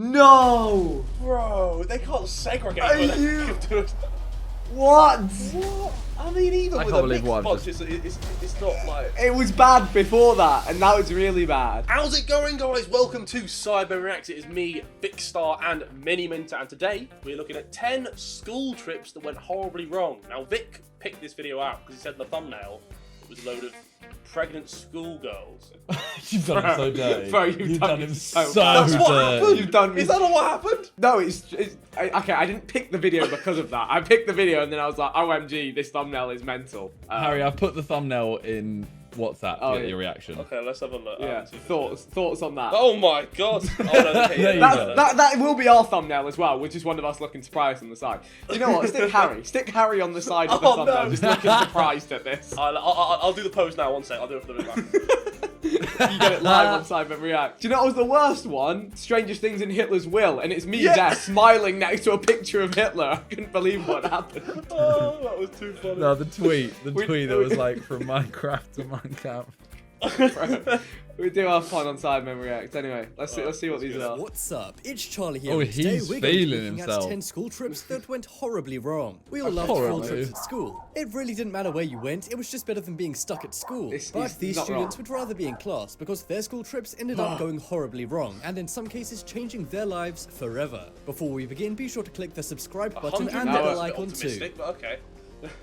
No! Bro, they can't segregate. Are when you- What? What? I mean, even I with can't a believe mixed what bunch, it's not like... It was bad before that, and now it's really bad. How's it going, guys? Welcome to Sidemen React. It is me, Big Star, and Mini Minter, and today we're looking at 10 school trips that went horribly wrong. Now, Vic picked this video out because he said in the thumbnail it was a load of pregnant schoolgirls. You've done him so dirty. Bro, you've done him so That's what dirty. happened! You've done me. Is that not what happened? No, okay, I didn't pick the video because of that. I picked the video and then I was like, OMG, this thumbnail is mental. Harry, I've put the thumbnail in WhatsApp to get your reaction. Okay, let's have a look. Yeah, thoughts on that? Oh my god. Oh, no, okay, There you yeah, go. That will be our thumbnail as well, which is one of us looking surprised on the side. You know what? Stick Harry on the side of the Oh, thumbnail, no. just looking surprised at this. I'll do the pose now, one sec. I'll do it for the back. You get it live on Sidemen React. Do you know what was the worst one? Strangest Things in Hitler's Will, and it's me there smiling next to a picture of Hitler. I couldn't believe what happened. Oh, that was too funny. No, the tweet that was like from Minecraft to Minecraft. We do have fun on Sidemen React. Anyway, let's see what these are. What's up? It's Charlie here. Oh, and today he's we're going to be feeling looking at himself. 10 school trips that went horribly wrong. We all loved Horribly. school trips at school. It really didn't matter where you went, it was just better than being stuck at school. This But is these not students wrong. would rather be in class because their school trips ended up going horribly wrong, and in some cases changing their lives forever. Before we begin, be sure to click the subscribe button and the bell icon too. But okay.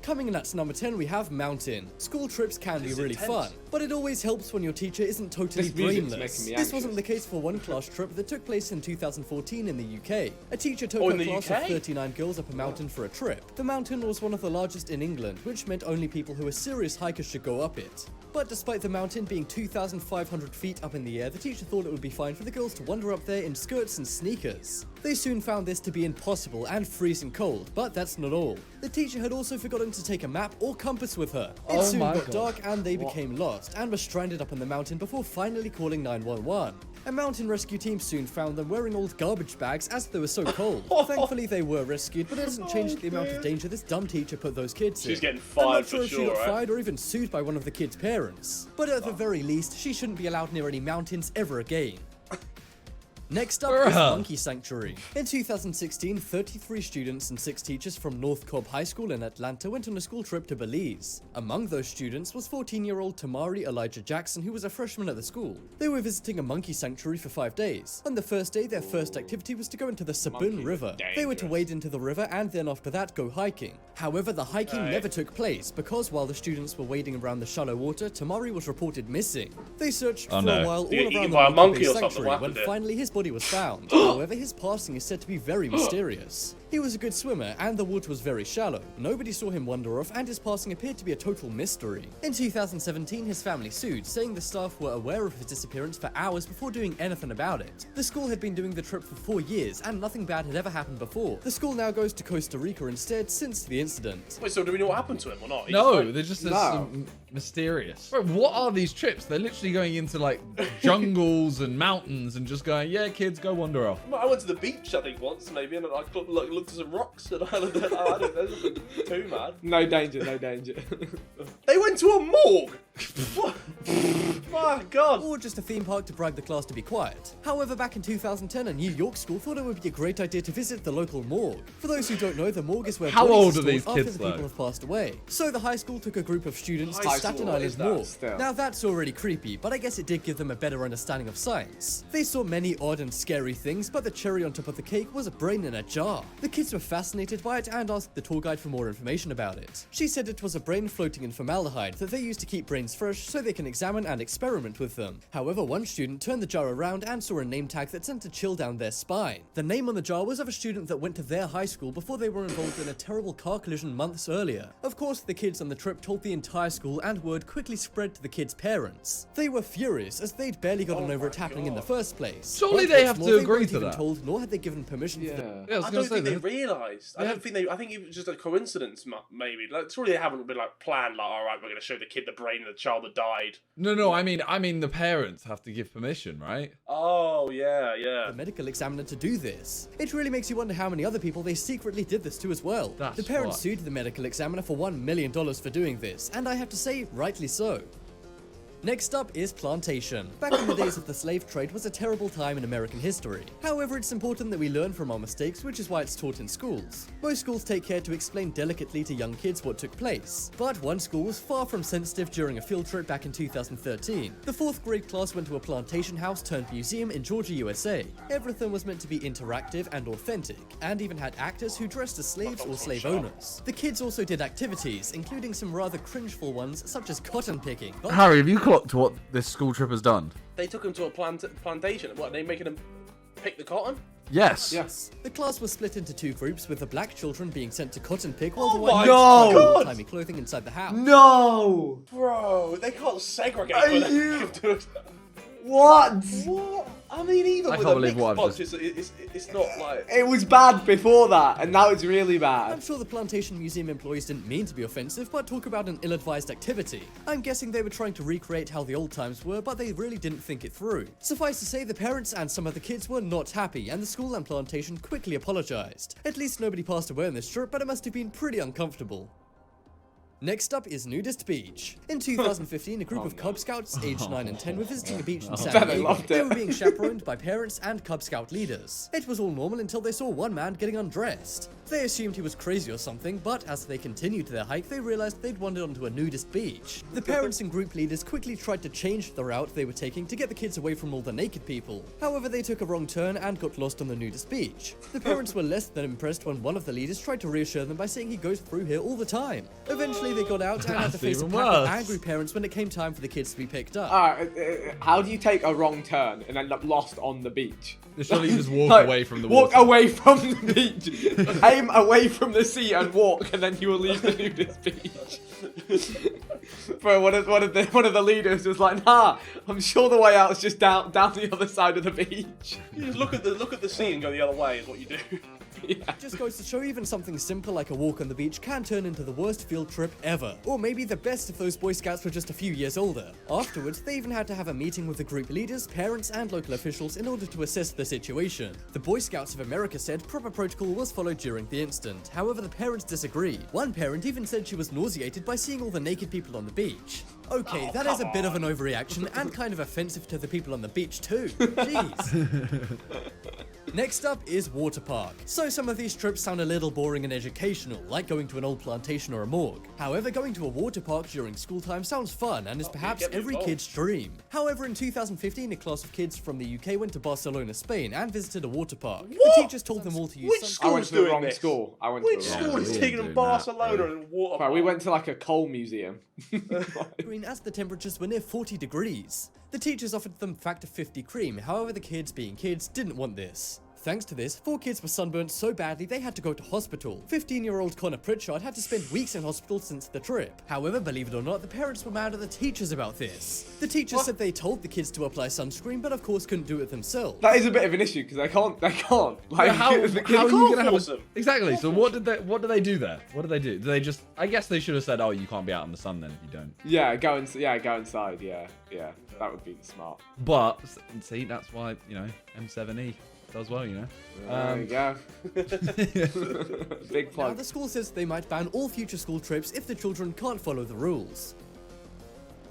Coming in at number 10, we have Mountain. School trips can be This is really intense. fun, but it always helps when your teacher isn't totally This music's brainless. making me This wasn't anxious. the case for one class trip that took place in 2014 in the UK. A teacher took Oh, a in the class UK? of 39 girls up a mountain for a trip. The mountain was one of the largest in England, which meant only people who were serious hikers should go up it. But despite the mountain being 2,500 feet up in the air, the teacher thought it would be fine for the girls to wander up there in skirts and sneakers. They soon found this to be impossible and freezing cold, but that's not all. The teacher had also forgotten to take a map or compass with her. It Oh soon my got God. dark and they became lost and were stranded up on the mountain before finally calling 911. A mountain rescue team soon found them wearing old garbage bags as they were so cold. Thankfully they were rescued, but it doesn't change the amount of danger this dumb teacher put those kids in. She's getting I'm fired not for sure if she sure, got right? fired or even sued by one of the kids' parents. But at the very least, she shouldn't be allowed near any mountains ever again. Next up is Bruh. Monkey Sanctuary. In 2016, 33 students and 6 teachers from North Cobb High School in Atlanta went on a school trip to Belize. Among those students was 14-year-old Tamari Elijah Jackson, who was a freshman at the school. They were visiting a monkey sanctuary for 5 days. On the first day, their first activity was to go into the Sabun Monkeys are River. They were to dangerous. wade into the river and then after that go hiking. However, the hiking never took place because while the students were wading around the shallow water, Tamari was reported missing. They searched for a no. while Did he all get around eaten the by a monkey Bay or something? sanctuary What when happened there? finally his body was found. However, his passing is said to be very mysterious. He was a good swimmer and the water was very shallow. Nobody saw him wander off and his passing appeared to be a total mystery. In 2017, his family sued, saying the staff were aware of his disappearance for hours before doing anything about it. The school had been doing the trip for 4 years and nothing bad had ever happened before. The school now goes to Costa Rica instead since the incident. Wait, so do we know what happened to him or not? He's No, fine. they're just No. mysterious. Bro, what are these trips? They're literally going into like jungles and mountains and just going, yeah, kids, go wander off. I went to the beach, I think, once maybe, and I looked at some rocks, and I don't there's nothing too mad. No danger, no danger. They went to a morgue. What? My God. Or just a theme park to bribe the class to be quiet. However, back in 2010, a New York school thought it would be a great idea to visit the local morgue. For those who don't know, the morgue is where How bodies old are are stored these after kids, the people though? have passed away. So the high school took a group of students to High Staten school, what Island is that Morgue. still? Now that's already creepy, but I guess it did give them a better understanding of science. They saw many odd and scary things, but the cherry on top of the cake was a brain in a jar. The kids were fascinated by it and asked the tour guide for more information about it. She said it was a brain floating in formaldehyde that they use to keep brains fresh so they can examine and experiment with them. However, one student turned the jar around and saw a name tag that sent a chill down their spine. The name on the jar was of a student that went to their high school before they were involved in a terrible car collision months earlier. Of course, the kids on the trip told the entire school and word quickly spread to the kids' parents. They were furious as they'd barely gotten over it happening in the first place. Surely But they what's have more, to they agree weren't to even that. told, nor had they given permission for Yeah. the Yeah, I was I gonna don't say think they that. realised. I don't think they. I think it was just a coincidence, maybe. Like, surely they haven't been like planned. Like, all right, we're going to show the kid the brain of the child that died. No, I mean the parents have to give permission, right? Oh yeah, yeah. the medical examiner to do this. It really makes you wonder how many other people they secretly did this to as well. That's The parents fucked. sued the medical examiner for $1 million for doing this, and I have to say, rightly so. Next up is Plantation. Back in the days of the slave trade was a terrible time in American history. However, it's important that we learn from our mistakes, which is why it's taught in schools. Most schools take care to explain delicately to young kids what took place. But one school was far from sensitive during a field trip back in 2013. The 4th grade class went to a plantation house turned museum in Georgia, USA. Everything was meant to be interactive and authentic, and even had actors who dressed as slaves or slave owners. The kids also did activities, including some rather cringeful ones such as cotton picking. But Harry, have you clocked what this school trip has done? They took him to a plantation. What, are they making him pick the cotton? Yes. Yes. the class was split into 2 groups, with the black children being sent to cotton pick while the Oh white my No! God. timey clothing inside the house. No! Bro, they can't segregate. Are when they you- do it. What? What? I mean, even I with can't a believe mixed what I've bunch, just- it's not like... It was bad before that, and now it's really I'm bad. sure the Plantation Museum employees didn't mean to be offensive, but talk about an ill-advised activity. I'm guessing they were trying to recreate how the old times were, but they really didn't think it through. Suffice to say, the parents and some of the kids were not happy, and the school and Plantation quickly apologized. At least nobody passed away on this trip, but it must have been pretty uncomfortable. Next up is Nudist Beach. In 2015, a group of Cub Scouts aged 9 and 10 were visiting a beach in San bet they Diego. loved They it. were being chaperoned by parents and Cub Scout leaders. It was all normal until they saw one man getting undressed. They assumed he was crazy or something, but as they continued their hike, they realized they'd wandered onto a nudist beach. The parents and group leaders quickly tried to change the route they were taking to get the kids away from all the naked people. However, they took a wrong turn and got lost on the nudist beach. The parents were less than impressed when one of the leaders tried to reassure them by saying he goes through here all the time. Eventually, they got out and had to That's face a even pack of worse. angry parents when it came time for the kids to be picked up. How do you take a wrong turn and end up lost on the beach? Surely you just walk Like, away from the walk water. away from the beach. Aim away from the sea and walk, and then you will leave the nudist beach. Bro, one of the leaders was like, nah, I'm sure the way out is just down the other side of the beach. You just look at the sea and go the other way is what you do. Yeah. Just goes to show even something simple like a walk on the beach can turn into the worst field trip ever. Or maybe the best if those Boy Scouts were just a few years older. Afterwards, they even had to have a meeting with the group leaders, parents, and local officials in order to assess the situation. The Boy Scouts of America said proper protocol was followed during the incident. However, the parents disagreed. One parent even said she was nauseated by seeing all the naked people on the beach. Okay, that is a bit of an overreaction and kind of offensive to the people on the beach too. Jeez. Next up is water park. So some of these trips sound a little boring and educational, like going to an old plantation or a morgue. However, going to a water park during school time sounds fun and is perhaps get me every involved. kid's dream. However, in 2015, a class of kids from the UK went to Barcelona, Spain and visited a water park. What? The teachers told them all to use Which some... school? I went to the doing wrong this? school. Which to the wrong school is we taking ain't in doing that, Barcelona bro. and water Right, park? we went to like a coal museum. Green as the temperatures were near 40 degrees. The teachers offered them factor 50 cream, however the kids, being kids, didn't want this. Thanks to this, 4 kids were sunburnt so badly they had to go to hospital. 15-year-old Connor Pritchard had to spend weeks in hospital since the trip. However, believe it or not, the parents were mad at the teachers about this. The teachers said they told the kids to apply sunscreen, but of course couldn't do it themselves. That is a bit of an issue because they can't. Like, How the are kids you can't gonna have force a... them. Exactly. So what do they do there? What do they do? Do they just? I guess they should have said, "Oh, you can't be out in the sun then if you don't." Yeah, go inside. Yeah, that would be smart. But see, that's why M7E does well. There you go. Big Now, plug. the school says they might ban all future school trips if the children can't follow the rules.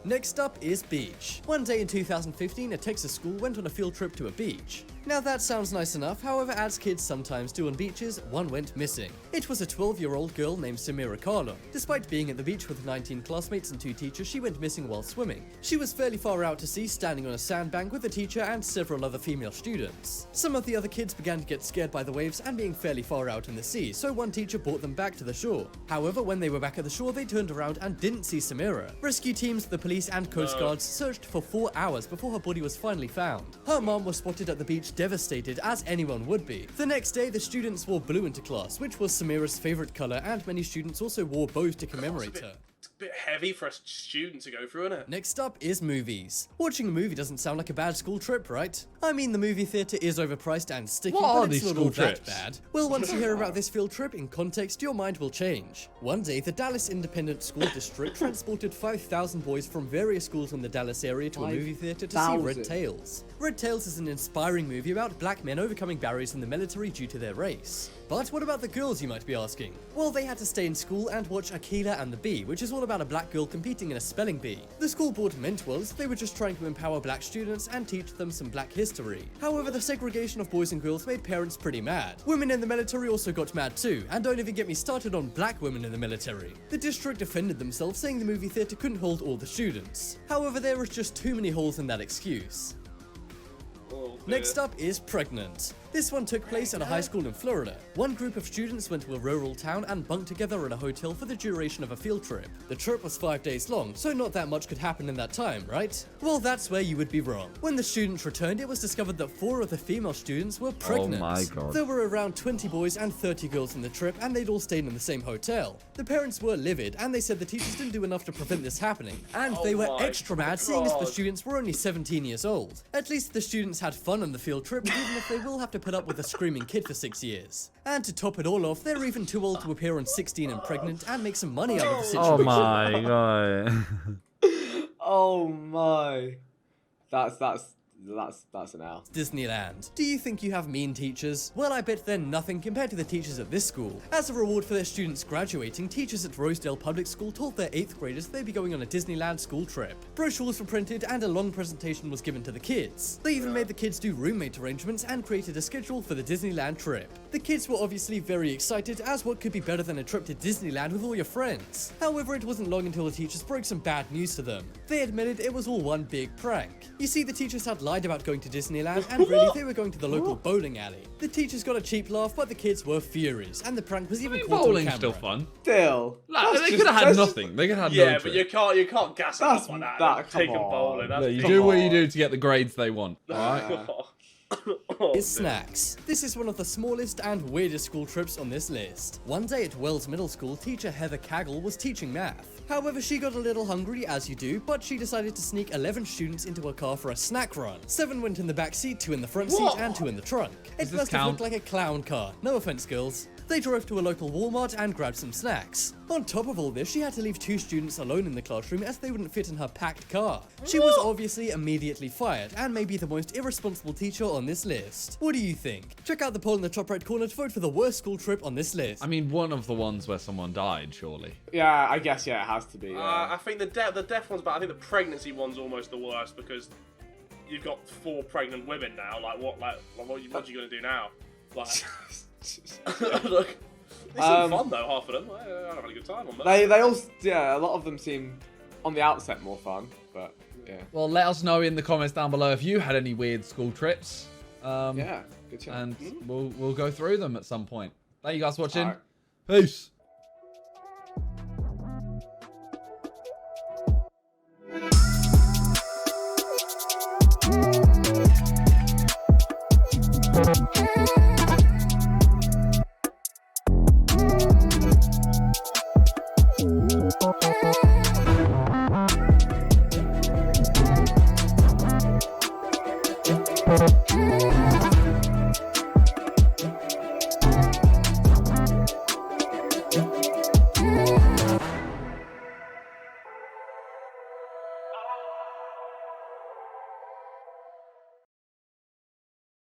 Next up is beach. One day in 2015, a Texas school went on a field trip to a beach. Now that sounds nice enough, however, as kids sometimes do on beaches, one went missing. It was a 12-year-old girl named Samira Carlon. Despite being at the beach with 19 classmates and 2 teachers, she went missing while swimming. She was fairly far out to sea, standing on a sandbank with a teacher and several other female students. Some of the other kids began to get scared by the waves and being fairly far out in the sea, so one teacher brought them back to the shore. However, when they were back at the shore, they turned around and didn't see Samira. Rescue teams, the police and Coast Guards searched for 4 hours before her body was finally found. Her mom was spotted at the beach devastated, as anyone would be. The next day, the students wore blue into class, which was Samira's favorite color, and many students also wore bows to commemorate her. It's a bit heavy for a student to go through, isn't it? Next up is movies. Watching a movie doesn't sound like a bad school trip, right? I mean, the movie theater is overpriced and sticky, What are but it's these not all school that trips? bad. Well, once you hear about this field trip in context, your mind will change. One day, the Dallas Independent School District transported 5,000 boys from various schools in the Dallas area to a movie theater to see Red 5,000? Tails. Red Tails is an inspiring movie about black men overcoming barriers in the military due to their race. But what about the girls, you might be asking? Well, they had to stay in school and watch Akila and the Bee, which is all about about a black girl competing in a spelling bee. The school board meant well, as they were just trying to empower black students and teach them some black history. However, the segregation of boys and girls made parents pretty mad. Women in the military also got mad too, and don't even get me started on black women in the military. The district defended themselves, saying the movie theater couldn't hold all the students. However, there was just too many holes in that excuse. Next up is pregnant. This one took place at a high school in Florida. One group of students went to a rural town and bunked together in a hotel for the duration of a field trip. The trip was 5 days long, so not that much could happen in that time, right? Well, that's where you would be wrong. When the students returned, it was discovered that 4 of the female students were pregnant. Oh my god. There were around 20 boys and 30 girls on the trip, and they'd all stayed in the same hotel. The parents were livid, and they said the teachers didn't do enough to prevent this happening. And they were extra mad, seeing as the students were only 17 years old. At least the students had fun on the field trip, even if they will have to put up with a screaming kid for 6 years. And to top it all off, they're even too old to appear on 16 and Pregnant and make some money out of the situation. Oh my god. Oh my. That's an L. Disneyland. Do you think you have mean teachers? Well, I bet they're nothing compared to the teachers at this school. As a reward for their students graduating, teachers at Rosedale Public School told their 8th graders they'd be going on a Disneyland school trip. Brochures were printed and a long presentation was given to the kids. They even made the kids do roommate arrangements and created a schedule for the Disneyland trip. The kids were obviously very excited, as what could be better than a trip to Disneyland with all your friends? However, it wasn't long until the teachers broke some bad news to them. They admitted it was all one big prank. You see, the teachers had lied about going to Disneyland, and really they were going to the local bowling alley. The teachers got a cheap laugh, but the kids were furious, and the prank was even caught on Bowling's camera. still fun. Still. Like, That's they just- could have had that's nothing. They could have had Yeah, no but trip. you can't gas it That's- up like that. that- Take come them on. bowling. That's Look, you Come do what you on. do to get the grades they want. Alright? Is snacks. This is one of the smallest and weirdest school trips on this list. One day at Wells Middle School, teacher Heather Kaggle was teaching math. However, she got a little hungry, as you do, but she decided to sneak 11 students into a car for a snack run. 7 went in the back seat, 2 in the front seat, and 2 in the trunk. It this must have count? looked like a clown car. No offense, girls. They drove to a local Walmart and grabbed some snacks. On top of all this, she had to leave 2 students alone in the classroom as they wouldn't fit in her packed car. She was obviously immediately fired and may be the most irresponsible teacher on this list. What do you think? Check out the poll in the top right corner to vote for the worst school trip on this list. I mean, one of the ones where someone died, surely. Yeah, I guess, yeah, it has to be. I think the death one's bad. I think the pregnancy one's almost the worst because you've got 4 pregnant women now. Like what are you gonna do now? Like, look, they seem fun though. Half of them, I'm having a good time on that. They all, yeah, a lot of them seem on the outset more fun, but yeah. Well, let us know in the comments down below if you had any weird school trips. Yeah, good chat. And we'll go through them at some point. Thank you guys for watching. Alright. Peace. Thank you.